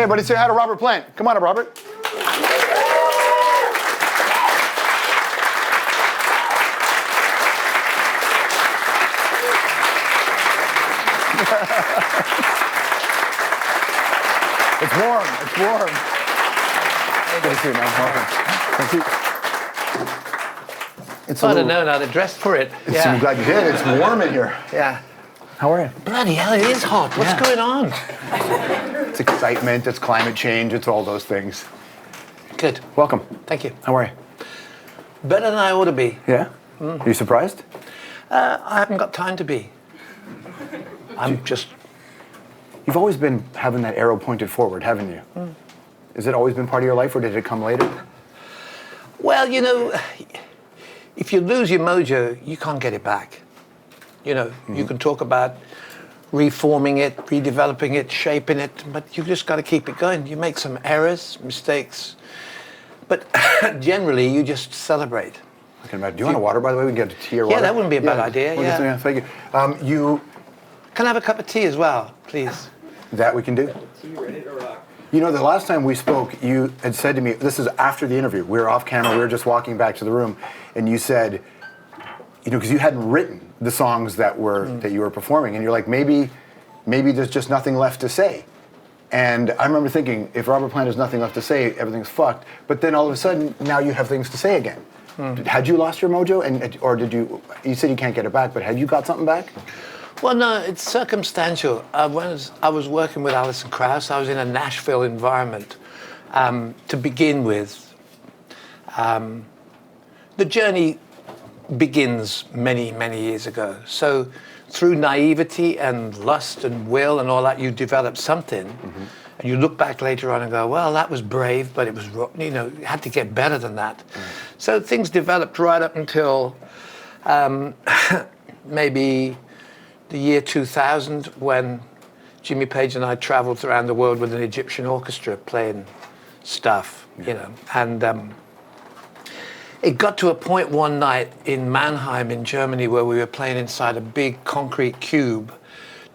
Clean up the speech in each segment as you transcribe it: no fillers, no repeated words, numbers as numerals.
Hey, everybody, say hi to Robert Plant. Come on up, Robert. It's warm. It's warm. Good to see you, man. Welcome. Thank you. I'd have known I'd have dressed for it. I'm glad you did. It's warm in here. Yeah. How are you? Bloody hell, it is hot. What's going on? It's excitement. It's climate change. It's all those things. Good. Welcome. Thank you. How are you? Better than I ought to be. Yeah? Are you surprised? I haven't got time to be. You've always been having that arrow pointed forward, haven't you? Has it always been part of your life, or did it come later? Well, you know, if you lose your mojo, you can't get it back. You know, you can talk about reforming it, redeveloping it, shaping it, but you just got to keep it going. You make some errors, mistakes, but generally you just celebrate. I can imagine. Do you want a water, by the way? We can get a tea or water. Yeah, that wouldn't be a bad idea. Yeah. Thank you. Can I have a cup of tea as well, please? That we can do. Tea ready to rock. You know, the last time we spoke, you had said to me, this is after the interview, we were off camera, we were just walking back to the room, and you said, you know, because you hadn't written the songs that you were performing, and you're like, maybe there's just nothing left to say. And I remember thinking, if Robert Plant has nothing left to say, everything's fucked. But then all of a sudden, now you have things to say again. Had you lost your mojo, or did you said you can't get it back, but had you got something back? Well, no, it's circumstantial. When I was working with Alison Krauss, I was in a Nashville environment to begin with. The journey begins many, many years ago. So through naivety and lust and will and all that, you develop something. And you look back later on and go, well, that was brave, but it was, you know, you had to get better than that. So things developed right up until maybe the year 2000, when Jimmy Page and I traveled around the world with an Egyptian orchestra playing stuff, you know. And it got to a point one night in Mannheim in Germany where we were playing inside a big concrete cube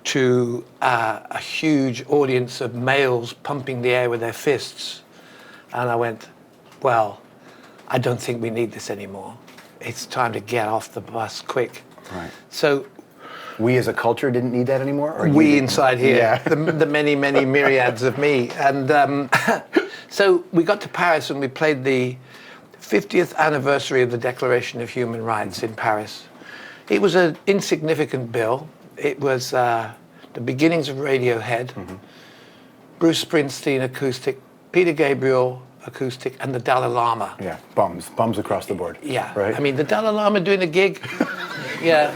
to a huge audience of males pumping the air with their fists. And I went, well, I don't think we need this anymore. It's time to get off the bus quick. Right. So we as a culture didn't need that anymore? Or we inside here, yeah. the many, many myriads of me. And so we got to Paris and we played the 50th anniversary of the Declaration of Human Rights in Paris. It was an insignificant bill. It was the beginnings of Radiohead, Bruce Springsteen acoustic, Peter Gabriel acoustic, and the Dalai Lama. Yeah, bums across the board. Yeah, right. I mean, the Dalai Lama doing a gig, yeah,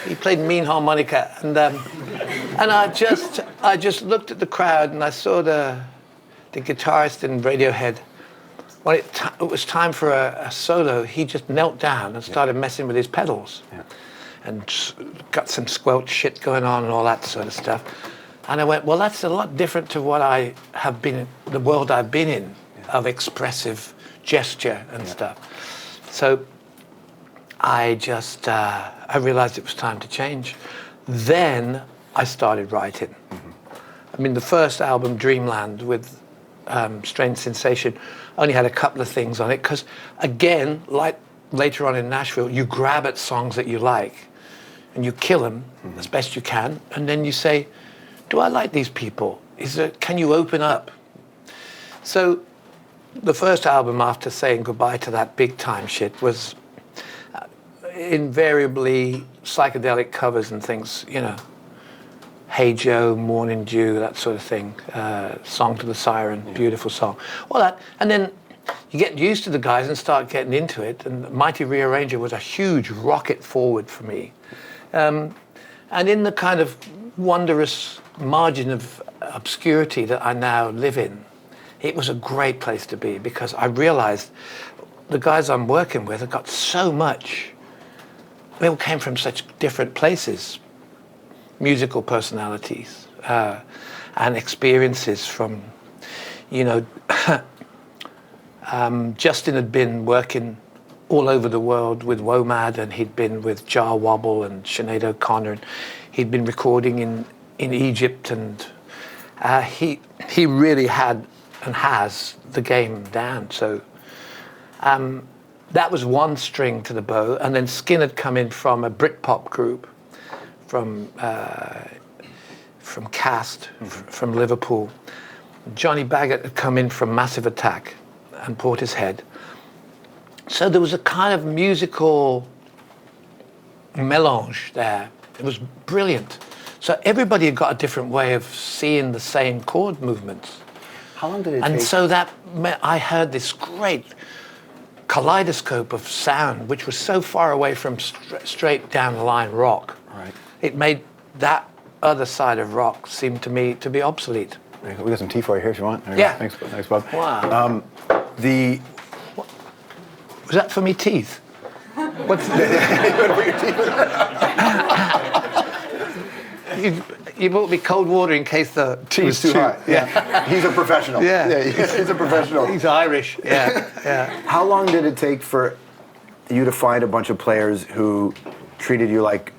he played mean harmonica, and I just looked at the crowd and I saw the guitarist in Radiohead. When it was time for a solo, he just knelt down and started messing with his pedals, and got some squelch shit going on and all that sort of stuff. And I went, well, that's a lot different to what I have been, the world I've been in, of expressive gesture and stuff. So I just, I realized it was time to change. Then I started writing. I mean, the first album, Dreamland, with Strange Sensation, only had a couple of things on it, because again, like later on in Nashville, you grab at songs that you like and you kill them as best you can, and then you say, do I like these people? Can you open up? So the first album, after saying goodbye to that big time shit, was invariably psychedelic covers and things, you know, Hey Joe, Morning Dew, that sort of thing, Song to the Siren, beautiful song, all that. And then you get used to the guys and start getting into it, and Mighty ReArranger was a huge rocket forward for me. And in the kind of wondrous margin of obscurity that I now live in, it was a great place to be, because I realized the guys I'm working with have got so much. They all came from such different places, musical personalities, and experiences from, you know, Justin had been working all over the world with WOMAD, and he'd been with Jar Wobble and Sinead O'Connor, and he'd been recording in Egypt, and he really had and has the game down. So that was one string to the bow. And then Skin had come in from a Britpop group from Cast, from Liverpool. Johnny Baggett had come in from Massive Attack and Portishead. So there was a kind of musical melange there. It was brilliant. So everybody had got a different way of seeing the same chord movements. How long did it take? And so that I heard this great kaleidoscope of sound, which was so far away from straight down the line rock. Right. It made that other side of rock seem to me to be obsolete. We got some tea for you here if you want. There you Yeah. go. Thanks, Bob. Wow. Was that for me teeth? What's you bought me cold water in case the tea It's too hot. Yeah. He's a professional. Yeah. He's a professional. He's Irish. Yeah. Yeah. How long did it take for you to find a bunch of players who treated you like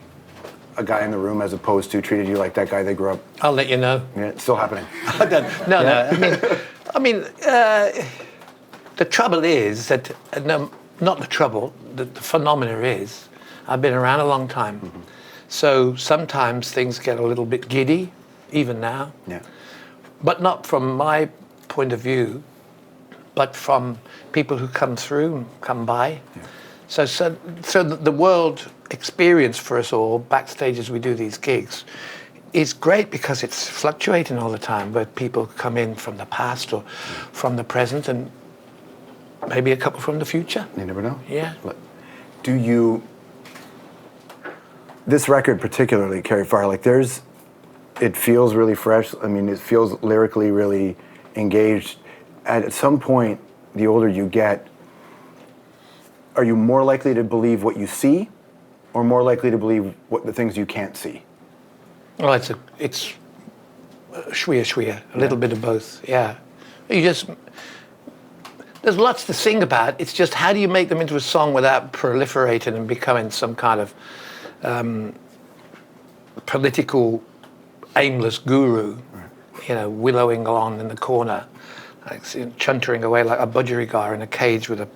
a guy in the room as opposed to treated you like that guy they grew up? I'll let you know. Yeah, it's still happening. No. The trouble is that no, not the trouble. The phenomena is, I've been around a long time, so sometimes things get a little bit giddy, even now. Yeah. But not from my point of view, but from people who come through, come by. Yeah. So the world experience for us all backstage as we do these gigs is great because it's fluctuating all the time, where people come in from the past or from the present and maybe a couple from the future. You never know. Yeah. Do you, this record particularly, Carry Fire, like it feels really fresh. I mean, it feels lyrically really engaged. At some point, the older you get, are you more likely to believe what you see or more likely to believe what the things you can't see? Well, it's shwea, a little bit of both, yeah. There's lots to sing about. It's just how do you make them into a song without proliferating and becoming some kind of political, aimless guru, willowing along in the corner, like, chuntering away like a budgerigar in a cage and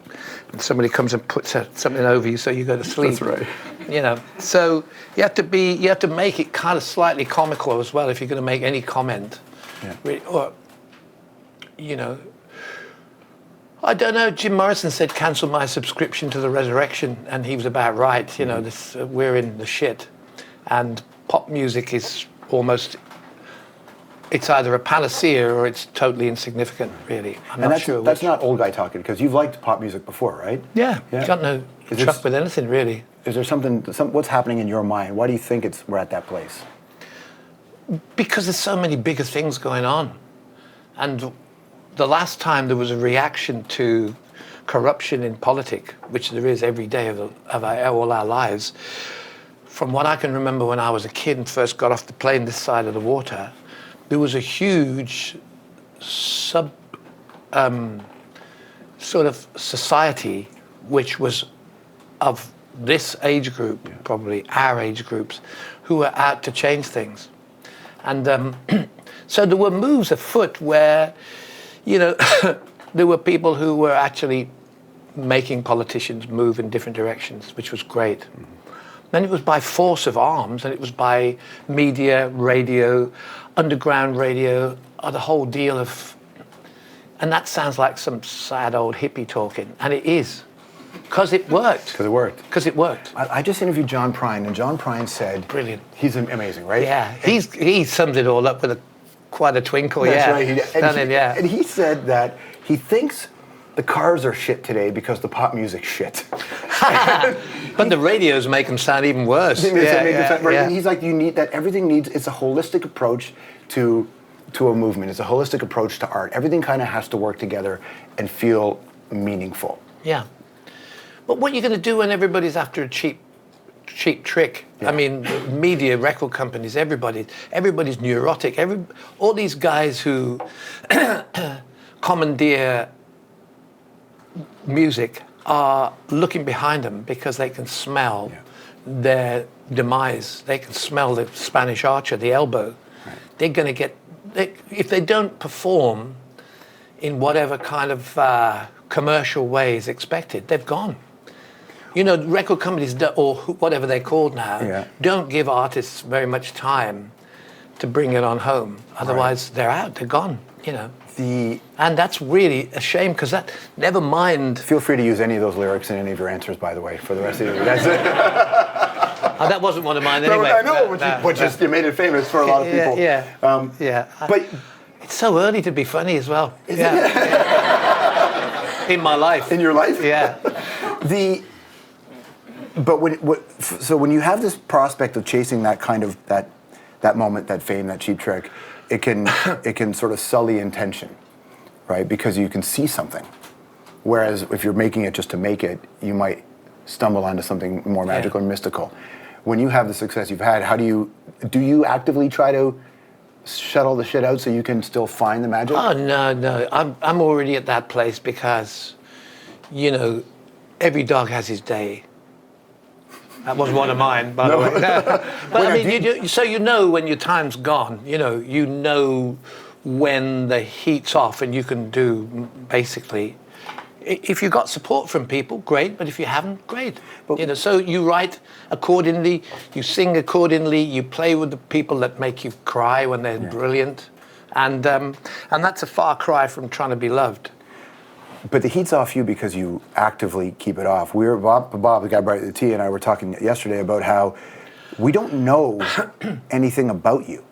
somebody comes and puts something over you so you go to sleep. That's right. So you have to make it kind of slightly comical as well if you're going to make any comment. Yeah. Or, I don't know. Jim Morrison said, cancel my subscription to the Resurrection, and he was about right. We're in the shit. And pop music is almost, it's either a panacea or it's totally insignificant, really. I'm not sure that's which. not old guy talking, because you've liked pop music before, right? Yeah. Yeah. You got no truck with anything, really. Is there what's happening in your mind? Why do you think we're at that place? Because there's so many bigger things going on. And the last time there was a reaction to corruption in politics, which there is every day of all our lives, from what I can remember when I was a kid and first got off the plane this side of the water, there was a huge sort of society which was of this age group, probably our age groups, who were out to change things. And so there were moves afoot where, there were people who were actually making politicians move in different directions, which was great. Mm-hmm. Then it was by force of arms, and it was by media, radio, underground radio, the whole deal of... And that sounds like some sad old hippie talking, and it is. Because it worked. Because it worked. I just interviewed John Prine, and John Prine said... Brilliant. He's amazing, right? Yeah, he summed it all up with quite a twinkle. That's right. And he said that he thinks the cars are shit today because the pop music's shit. But the radios make them sound even worse. He's like, it's a holistic approach to a movement. It's a holistic approach to art. Everything kind of has to work together and feel meaningful. Yeah. But what are you going to do when everybody's after a cheap trick? Yeah. I mean, media, record companies, everybody's neurotic. All these guys who commandeer music are looking behind them because they can smell their demise. They can smell the Spanish Archer, the elbow. Right. They're going to get if they don't perform in whatever kind of commercial way is expected, they've gone. You know, record companies, or whatever they're called now, don't give artists very much time to bring it on home. Otherwise, they're out, they're gone, you know. And that's really a shame, because that, never mind... Feel free to use any of those lyrics in any of your answers, by the way, for the rest of you. That's it. That wasn't one of mine anyway. I know, but you made it famous for a lot of people. But it's so early to be funny as well. In my life. In your life? Yeah. But when you have this prospect of chasing that kind of that moment, that fame, that cheap trick, it can sort of sully intention, right? Because you can see something. Whereas if you're making it just to make it, you might stumble onto something more magical and mystical. When you have the success you've had, do you actively try to shut all the shit out so you can still find the magic? Oh no, I'm already at that place, because, you know, every dog has his day. That was one of mine, by the way. But I mean, so you know when your time's gone. You know when the heat's off, and you can do basically. If you got support from people, great. But if you haven't, great. But, so you write accordingly, you sing accordingly, you play with the people that make you cry when they're brilliant, and that's a far cry from trying to be loved. But the heat's off you because you actively keep it off. Bob, the guy brought the tea, and I were talking yesterday about how we don't know anything about you.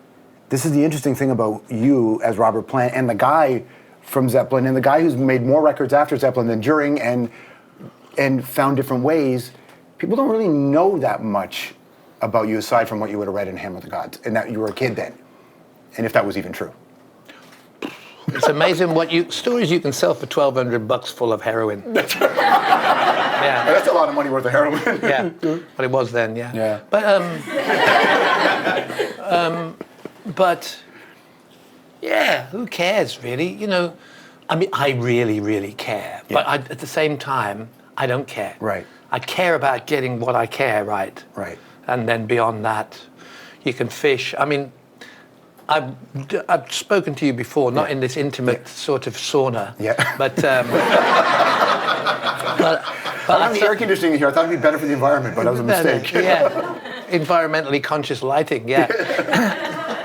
This is the interesting thing about you as Robert Plant, and the guy from Zeppelin, and the guy who's made more records after Zeppelin than during, and found different ways. People don't really know that much about you aside from what you would have read in Hammer of the Gods, and that you were a kid then, and if that was even true. It's amazing what stories you can sell for $1,200 full of heroin. That's right. Yeah, that's a lot of money worth of heroin. Yeah, but it was then. Yeah. But yeah, who cares really? I mean, I really, really care. But at the same time, I don't care. Right. I care about getting what I care right. Right. And then beyond that, you can fish. I mean, I've spoken to you before, not in this intimate sort of sauna. Yeah. But I'm the air conditioning here. I thought it'd be better for the environment, but that was a mistake. Yeah. Environmentally conscious lighting. Yeah.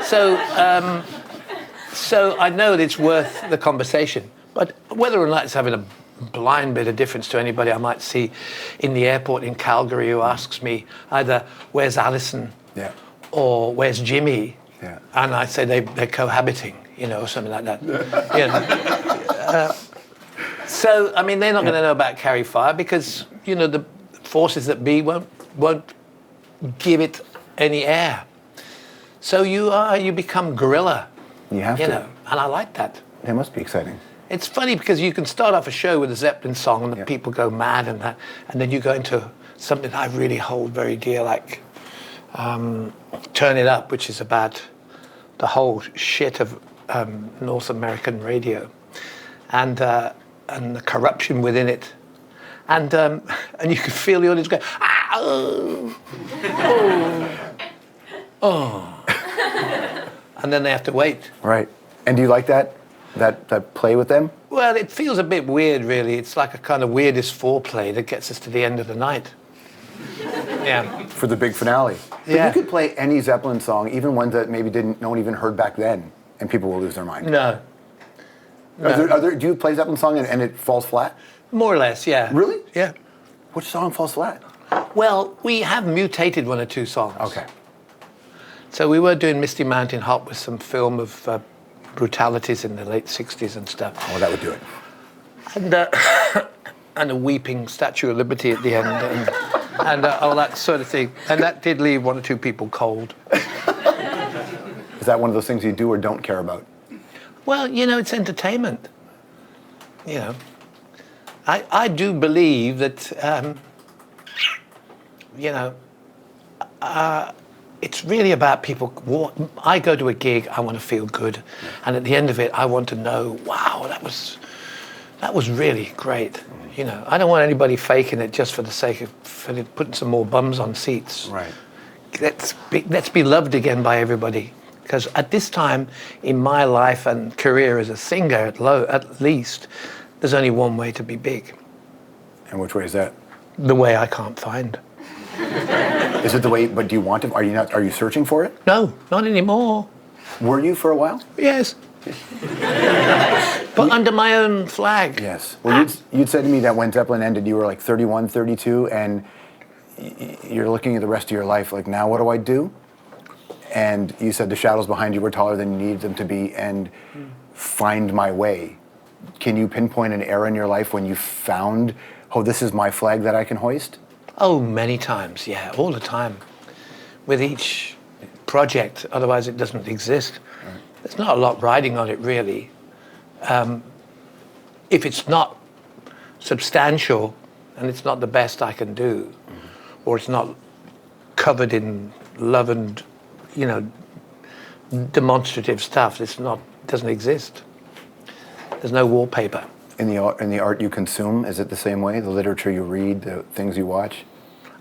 So I know that it's worth the conversation. But whether or not it's having a blind bit of difference to anybody I might see in the airport in Calgary who asks me either, where's Alison? Or where's Jimmy? Yeah. And I say they're cohabiting, or something like that. So, I mean, they're not going to know about Carry Fire because, the forces that be won't give it any air. So you become guerrilla. You have to. And I like that. It must be exciting. It's funny because you can start off a show with a Zeppelin song and the people go mad and that, and then you go into something I really hold very dear, like Turn It Up, which is about the whole shit of North American radio and the corruption within it, and you can feel the audience go, oh, and then they have to wait. Right. And do you like that play with them? Well, it feels a bit weird, really. It's like a kind of weirdest foreplay that gets us to the end of the night. Yeah. For the big finale. But you could play any Zeppelin song, even ones that maybe no one even heard back then, and people will lose their mind. No. Do you play Zeppelin song and it falls flat? More or less, yeah. Really? Yeah. Which song falls flat? Well, we have mutated one or two songs. Okay. So we were doing Misty Mountain Hop with some film of brutalities in the late 60s and stuff. Oh, that would do it. And a weeping Statue of Liberty at the end, and all that sort of thing. And that did leave one or two people cold. Is that one of those things you do or don't care about? Well, it's entertainment. I do believe that, it's really about people. I go to a gig, I want to feel good, and at the end of it, I want to know, wow, that was really great. I don't want anybody faking it just for the sake of putting some more bums on seats. Right. Let's be loved again by everybody. Because at this time in my life and career as a singer, at least, there's only one way to be big. And which way is that? The way I can't find. Is it the way, but do you want to, are you searching for it? No, not anymore. Were you for a while? Yes. But under my own flag. Yes. Well, you'd said to me that when Zeppelin ended, you were like 31, 32, and you're looking at the rest of your life like, now what do I do? And you said the shadows behind you were taller than you needed them to be, and find my way. Can you pinpoint an era in your life when you found, oh, this is my flag that I can hoist? Oh, many times, yeah, all the time. With each project, otherwise it doesn't exist. Right. There's not a lot riding on it, really. If it's not substantial and it's not the best I can do, or it's not covered in love and, demonstrative stuff, doesn't exist. There's no wallpaper. In the art you consume, is it the same way? The literature you read, the things you watch?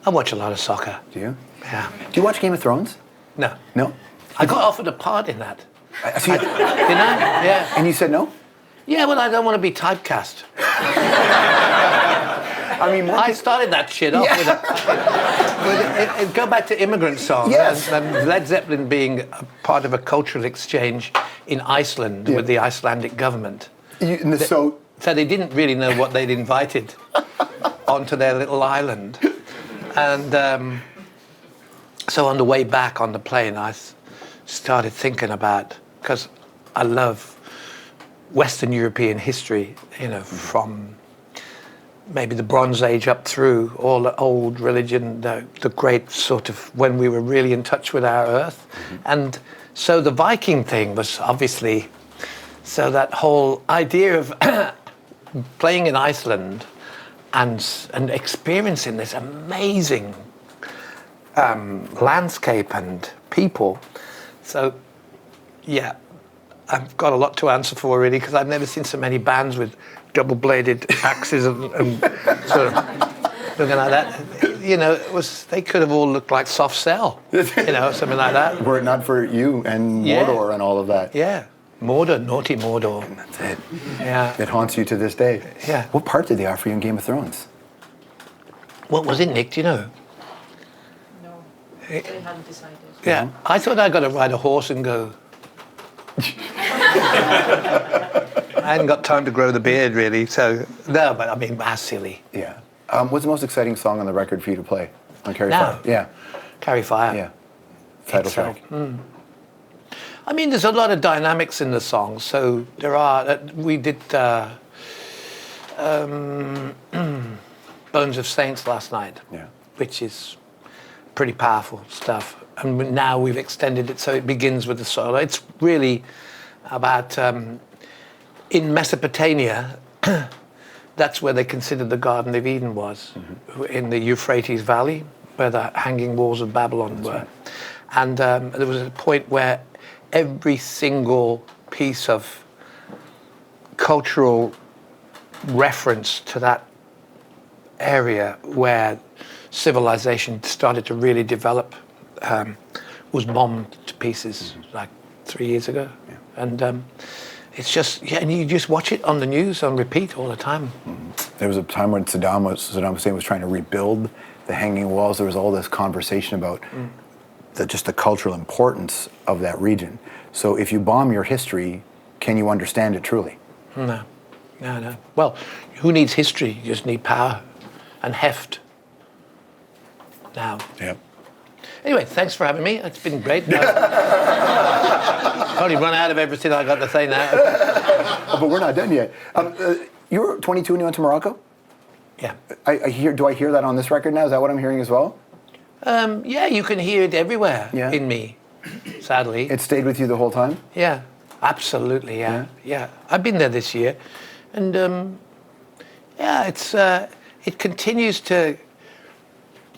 I watch a lot of soccer. Do you? Yeah. Do you watch Game of Thrones? No. No? I got offered a part in that. Did Yeah. And you said no? Yeah, well, I don't want to be typecast. I mean, I started that shit off with go back to immigrant songs. Yes. And Led Zeppelin being a part of a cultural exchange in Iceland with the Icelandic government. So they didn't really know what they'd invited onto their little island. And so on the way back on the plane, I started thinking about, because I love Western European history, from maybe the Bronze Age up through all the old religion, the great sort of when we were really in touch with our earth. And so the Viking thing was obviously, so that whole idea of playing in Iceland and experiencing this amazing landscape and people. So, yeah, I've got a lot to answer for, really, because I've never seen so many bands with double-bladed axes and sort of looking like that. They could have all looked like Soft Cell, something like that. Were it not for you and Mordor and all of that. Yeah. Mordor, naughty Mordor. That's it. Yeah. It haunts you to this day. Yeah. What part did they offer you in Game of Thrones? What was it, Nick? Do you know? No, they hadn't decided. Yeah. I thought I got to ride a horse and go. I hadn't got time to grow the beard, really, so... No, but I mean, that's silly. Yeah. What's the most exciting song on the record for you to play on Carry Now? Fire? Yeah. Carry Fire. Yeah. Title track. I mean, there's a lot of dynamics in the song, so there are... we did Bones of Saints last night, which is pretty powerful stuff. And now we've extended it so it begins with the solo. It's really about... in Mesopotamia, that's where they considered the Garden of Eden was, in the Euphrates Valley, where the hanging walls of Babylon were. Right. And there was a point where every single piece of cultural reference to that area where civilization started to really develop was bombed to pieces like 3 years ago. Yeah. And it's just, and you just watch it on the news on repeat all the time. There was a time when Saddam Hussein was trying to rebuild the hanging walls. There was all this conversation about just the cultural importance of that region. So if you bomb your history, can you understand it truly? No. Well, who needs history? You just need power and heft. Now. Yep. Anyway, thanks for having me. It's been great. Probably run out of everything I got to say now. But we're not done yet. You were 22 when you went to Morocco? Yeah. Do I hear that on this record now? Is that what I'm hearing as well? Yeah, you can hear it everywhere in me, sadly. It stayed with you the whole time? Yeah, absolutely, yeah. I've been there this year. And, it continues to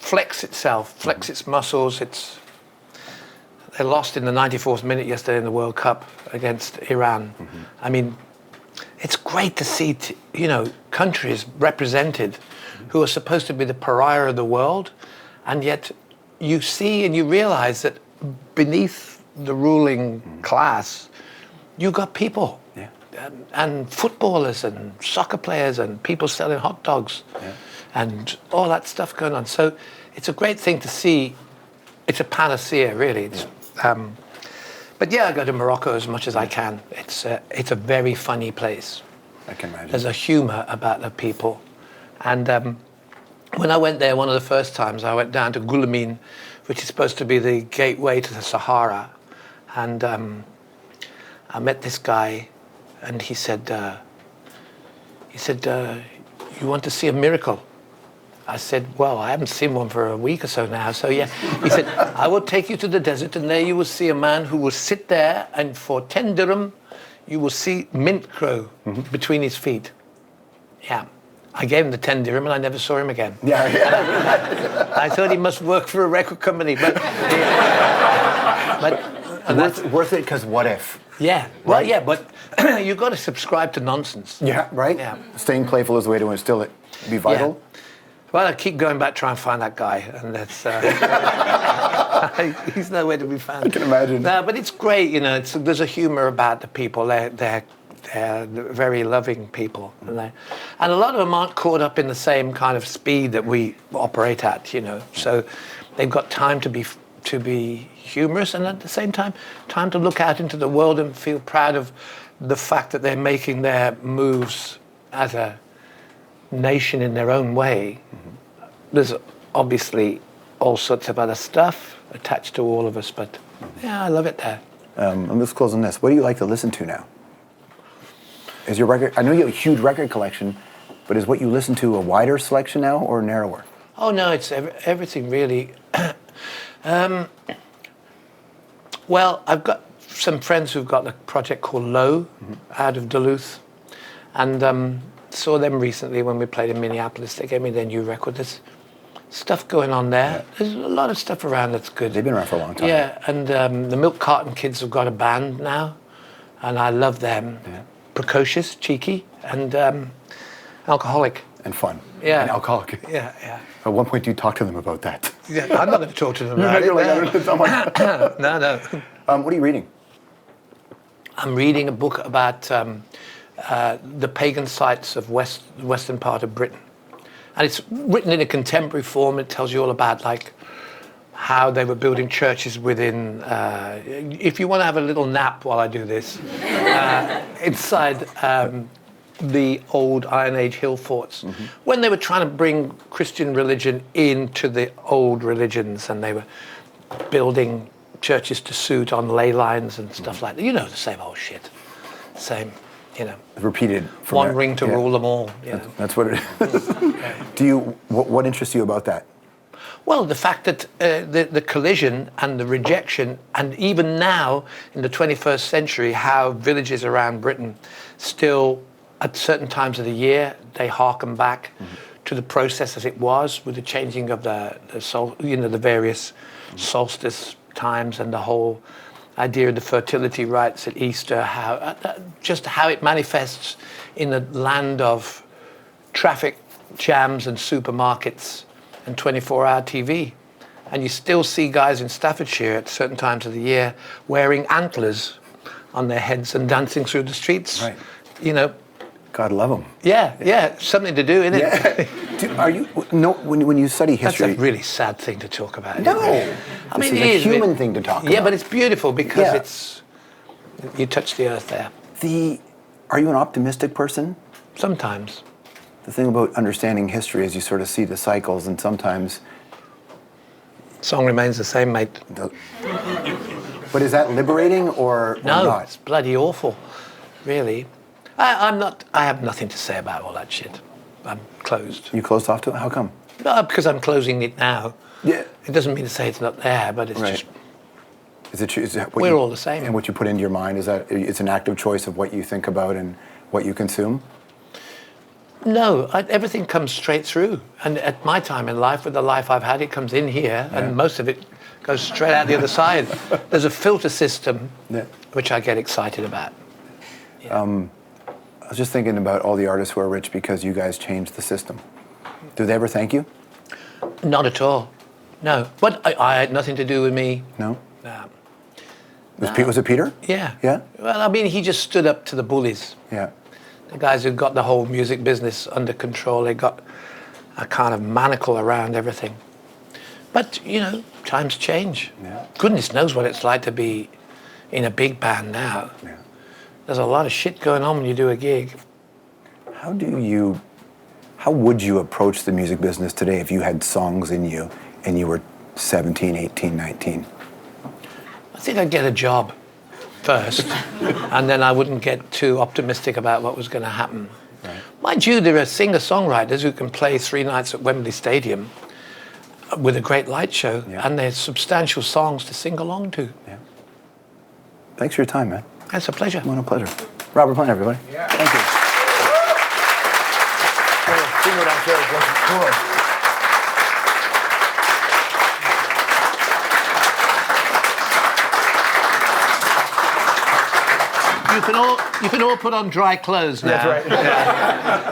flex itself, flex its muscles. They lost in the 94th minute yesterday in the World Cup against Iran. I mean, it's great to see, countries represented who are supposed to be the pariah of the world, and yet you see and you realize that beneath the ruling class, you got people. Yeah. And footballers and soccer players and people selling hot dogs and all that stuff going on. So it's a great thing to see. It's a panacea, really. It's, but yeah, I go to Morocco as much as I can. It's a very funny place. I can imagine. There's a humour about the people. And when I went there one of the first times, I went down to Guillemine, which is supposed to be the gateway to the Sahara. And I met this guy, and he said, you want to see a miracle? I said, well, I haven't seen one for a week or so now, so yeah. He said, I will take you to the desert, and there you will see a man who will sit there, and for 10 dirham, you will see mint grow between his feet. Yeah. I gave him the 10 dirham, and I never saw him again. Yeah. I thought he must work for a record company, but Worth it because what if? yeah. Well, Right. yeah, but you got to subscribe to nonsense. Yeah, right? Yeah. Staying playful is the way to instill it. Be vital. Yeah. Well, I keep going back trying to find that guy, and that's he's nowhere to be found. I can imagine. No, but it's great, you know. There's a humour about the people. They're very loving people, and a lot of them aren't caught up in the same kind of speed that we operate at, you know. So they've got time to be humorous, and at the same time to look out into the world and feel proud of the fact that they're making their moves as a nation in their own way. There's obviously all sorts of other stuff attached to all of us, but yeah, I love it there. And let's close on this. What do you like to listen to now? Is your record? I know you have a huge record collection, but is what you listen to a wider selection now or narrower? Oh no, it's everything really. Well, I've got some friends who've got a project called Low out of Duluth, and saw them recently when we played in Minneapolis. They gave me their new record. There's stuff going on there. Yeah. There's a lot of stuff around that's good. They've been around for a long time. Yeah, and the Milk Carton Kids have got a band now, and I love them. Yeah. Precocious, cheeky, and alcoholic. And fun. Yeah. And alcoholic. Yeah, yeah. At one point, do you talk to them about that? Yeah, I'm not going to talk to them about it. You're like, I don't know, it's not my- No. What are you reading? I'm reading a book about the pagan sites of the western part of Britain. And it's written in a contemporary form. It tells you all about, like, how they were building churches within... if you want to have a little nap while I do this, inside the old Iron Age hill forts, when they were trying to bring Christian religion into the old religions, and they were building churches to suit on ley lines and stuff like that. You know, the same old shit. Same, you know. Repeated. One ring to rule them all. You know. That's what it is. What interests you about that? Well, the fact that the collision and the rejection, and even now in the 21st century, how villages around Britain still, at certain times of the year, they harken back to the process as it was with the changing of the various solstice times and the whole idea of the fertility rites at Easter, just how it manifests in the land of traffic jams and supermarkets and 24-hour TV. And you still see guys in Staffordshire at certain times of the year wearing antlers on their heads and dancing through the streets. Right. You know. God love them. Yeah, something to do, isn't it? Yeah. When you study history... That's a really sad thing to talk about. No. I mean, it's a human thing to talk about. Yeah, but it's beautiful because you touch the earth there. Are you an optimistic person? Sometimes. The thing about understanding history is you sort of see the cycles, and sometimes... Song remains the same, mate. But is that liberating or no, not? It's bloody awful, really. I have nothing to say about all that shit. I'm closed. You closed off to it? How come? No, because I'm closing it now. Yeah. It doesn't mean to say it's not there, but it's just... Is it true? We're all the same. And what you put into your mind, is that it's an active choice of what you think about and what you consume? No, everything comes straight through. And at my time in life, with the life I've had, it comes in here, and most of it goes straight out the other side. There's a filter system, which I get excited about. Yeah. I was just thinking about all the artists who are rich because you guys changed the system. Do they ever thank you? Not at all. No. But I had nothing to do with me. No? Was it Peter? Yeah. Yeah? Well, I mean, he just stood up to the bullies. Yeah. The guys who got the whole music business under control. They got a kind of manacle around everything. But, you know, times change. Yeah. Goodness knows what it's like to be in a big band now. Yeah. There's a lot of shit going on when you do a gig. How would you approach the music business today if you had songs in you and you were 17, 18, 19? I think I'd get a job first, and then I wouldn't get too optimistic about what was going to happen. Right. Mind you, there are singer-songwriters who can play 3 nights at Wembley Stadium with a great light show, Yeah. and there's substantial songs to sing along to. Yeah. Thanks for your time, man. That's a pleasure. What a pleasure. Robert Plant, everybody. Yeah. Thank you. You can all put on dry clothes now. That's right.